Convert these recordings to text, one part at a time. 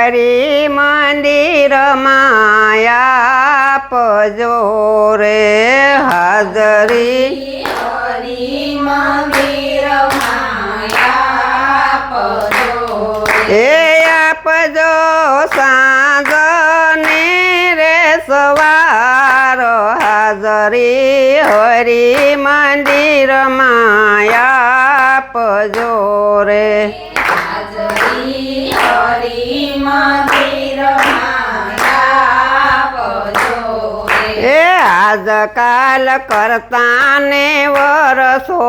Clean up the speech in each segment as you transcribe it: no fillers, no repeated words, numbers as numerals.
હરિ મંદિરમાં આપજો રે હાજરી હરિ મંદિરમાં આપજો એ આપજો સાંજને રે સવાર હાજરી હરિ મંદિરમાં આપજો રે હાજરી હરિ મંદિરમાં આપજો એ આજકાલ કરતા ને વરસો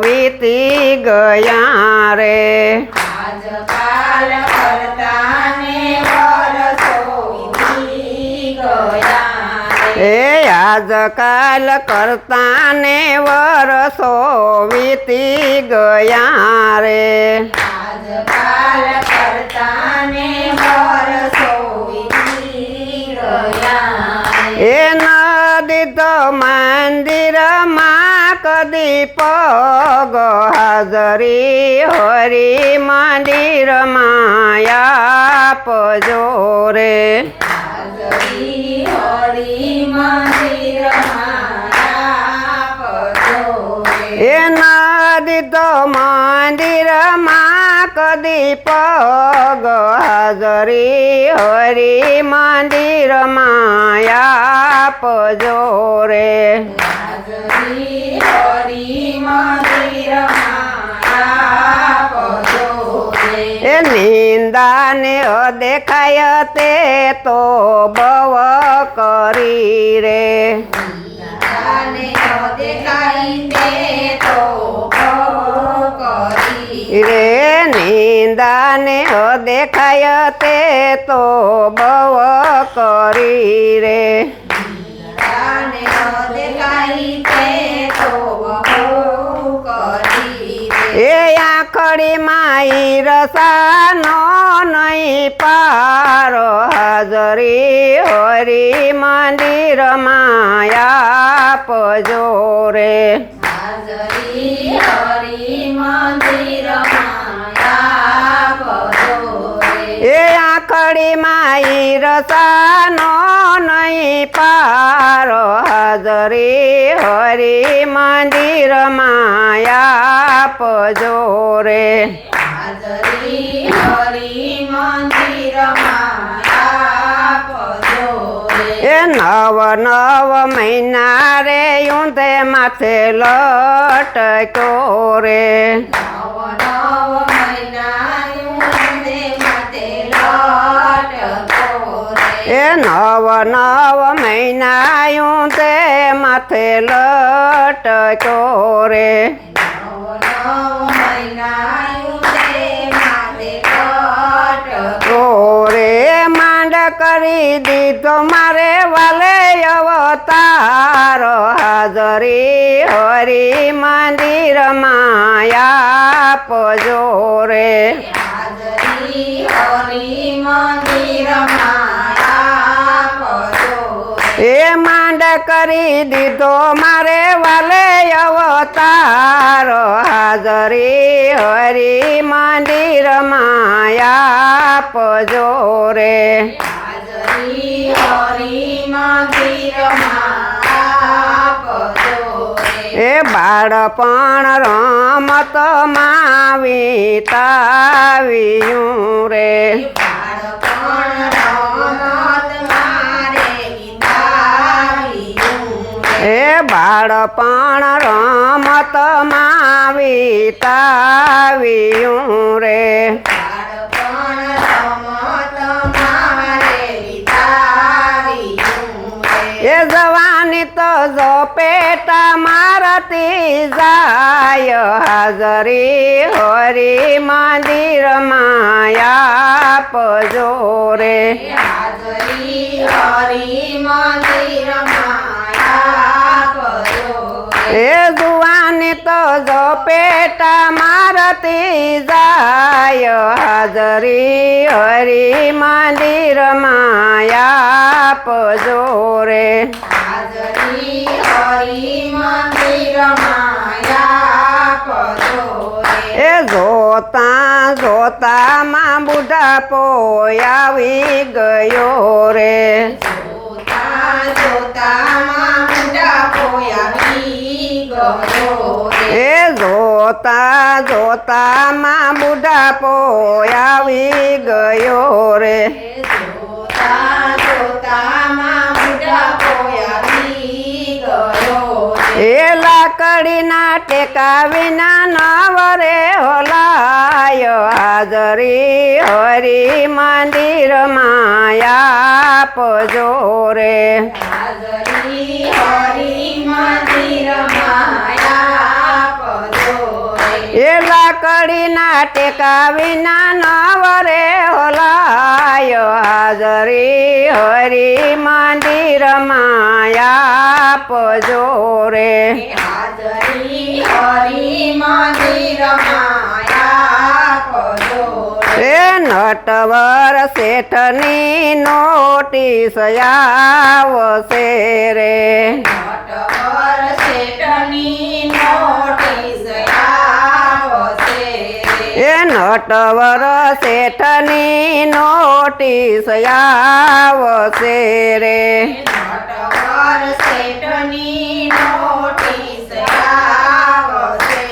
વીતી ગયા રે આજકાલ કરતા ને વરસો વીતી ગયા એ આજકાલ કરતા ને વરસો વીતી ગયા રે આજકાલ કરતા ને વરસો વીતી ગયા એ નદી તો મંદિરમાં કદી પગ હાજરી હરિ મંદિરમાં આપજો રે હાજરી હરિ મંદિરમાં આપજો એ નદી તો મંદિરમાં કદી પગ હાજરી હરિ મંદિરમાં આપજો રે હાજરી હરિ મંદિરમાં આપજો એ નિંદા ને દેખાય તે તો બવ કરી રે અને દેખાઈ તે તો કરી રે નિંદા ને દેખાય તે તો બવ કરી રે અને દેખાઈ તે તો કરી એ આખડી માઈ રસાનો નહીં પારો હાજરી હરિ મંદિરમાં આપજો રે હાજરી હરિ મંદિરમાં આપજો એ આખડી માઈ રસાનો નહીં પારો હાજરી હરિ મંદિરમાં આપજો રે હાજરી હરિ મંદિરમાં આપજો એ નવ નવ મહિના રે ઊંધે માથે લટક્યો રે નવ નવ મહિના ઊંધે માથે લટકો રે એ નવ નવ મહિના ઊંધે માથે લટક્યો રે નવ નવ મહિના ઊંધે માથે લટકો રે માંડ કરી દીધો મારે વાલે અવતાર હાજરી હરિ મંદિરમાં આપજો રે હાજરી હરિ મંદિરમાં આપજો એ માંડ કરી દીધો મારે વાલે અવતાર હાજરી હરિ મંદિરમાં આપજો રે હાજરી હરિ મંદિરમાં આપજો એ બાળપણ રમત માં વિતાવ્યું રે બાળપણ રમત મારે વિતાવ્યું એ બાળપણ રમત માં વિતાવ્યું રે બાળપણ રમત મારે વિતાવ્યું એ જવાની તો જો પેટા મારતી જાય હાજરી હરિ મંદિરમાં આપજો રે હાજરી હરિ મંદિરમાં આપજો એ જુવાની તો જો પેટા મારતી જાય હાજરી હરિ મંદિરમાં આપજો રે હાજરી હરિ મંદિરમાં આપજો એ જોતા જોતામાં બુઢાપો આવી ગયો રે જોતા જોતામાં બુઢાપો આવી ગયો રે એ જોતા જોતામાં બુઢાપો આવી ગયો રે જોતા જોતામાં બુઢાપો આવી ગયો રે એ લાકડીના ટેકા વિના નવરે હોલાય હાજરી હરી મંદિરમાં આપજો રે હાજરી હરી મંદિરમાં આપજો રે એ લાકડીના ટેકા વિના નવરે હોલાય હાજરી હરી મંદિરમાં આપજો રે હાજરી હરી મંદિરમાં આપજો રે એ નટવર શેઠની નોટિસ આવશે રે નટવર શેઠની નોટિસ આવશે રે એ નટવર શેઠની નોટિસ આવશે રે નટવર શેઠની નોટિસ આવશે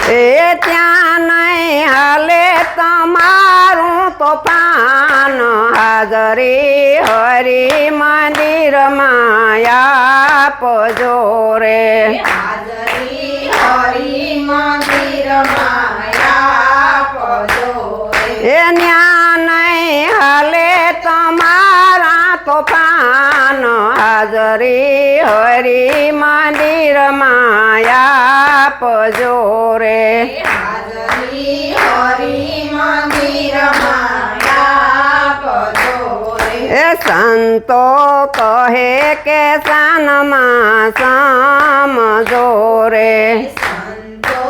રે એ ત્યાં નહીં હાલે તમારું તોફાન હાજરી હરી મંદિરમાં આપજો રે હાજરી હરી મંદિરમાં આપજો રે એ ન્યા નહીં હાલે તમારા તોફાન હાજરી હરી મંદિરમાં આપજો રે હાજરી હરી મંદિરમાં આપજો રે એ સંતો કહે કે સાનમાં સમજો રે સંતો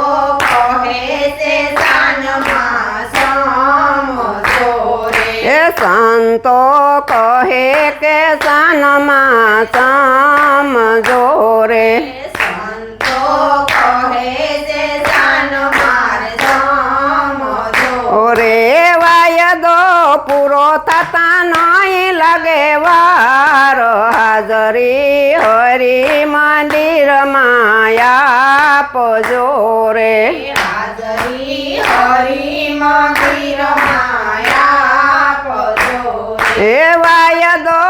કહે છે સાનમાં સમજો રે એ સંતો કહે કે સાનમાં સમજો રે સંતો કહે છે સાનમાં સમજો ઓરે વાયદો પૂરો થતા નહીં લાગે વાર હાજરી હરી મંદિરમાં આપજો રે હાજરી હરી મંદિરમાં આપજો રે એ વાયદો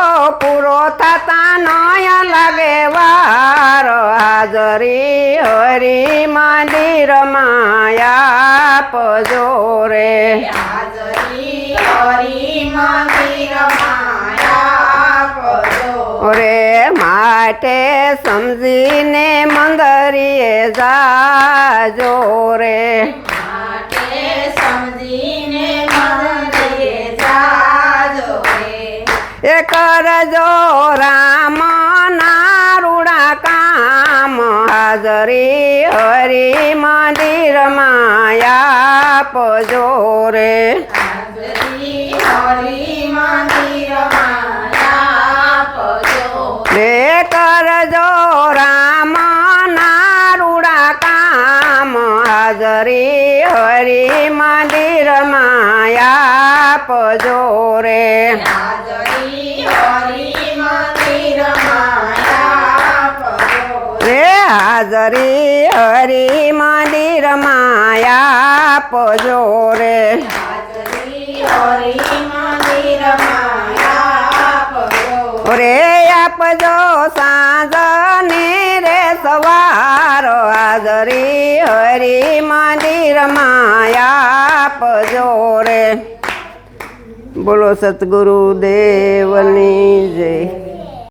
પૂરો થતા નહીં લાગે વાર હાજરી હરી મંદિરમાં આપજો રે હાજરી હરી મંદિરમાં આપજો રે માટે સમજીને મંદિરે જાજો રે માટે સમજીને મંદિરે જાજો રે એ કરજો રામ નારુડા કામ હાજરી હરી મંદિરમાં આપજો રે હાજરી હરી મંદિરમાં આપજો રે કરજો રામ નારુડા કામ હાજરી હરી મંદિરમાં આપજો રે હાજરી હરી મંદિરમાં આપજો રે હાજરી હરી મંદિરમાં આપજો રે હાજરી હરી મંદિરમાં આપજો રે આપજો સાંજને રે સવાર હાજરી હરી મંદિરમાં આપજો રે બોલો સતગુરુ દેવની જય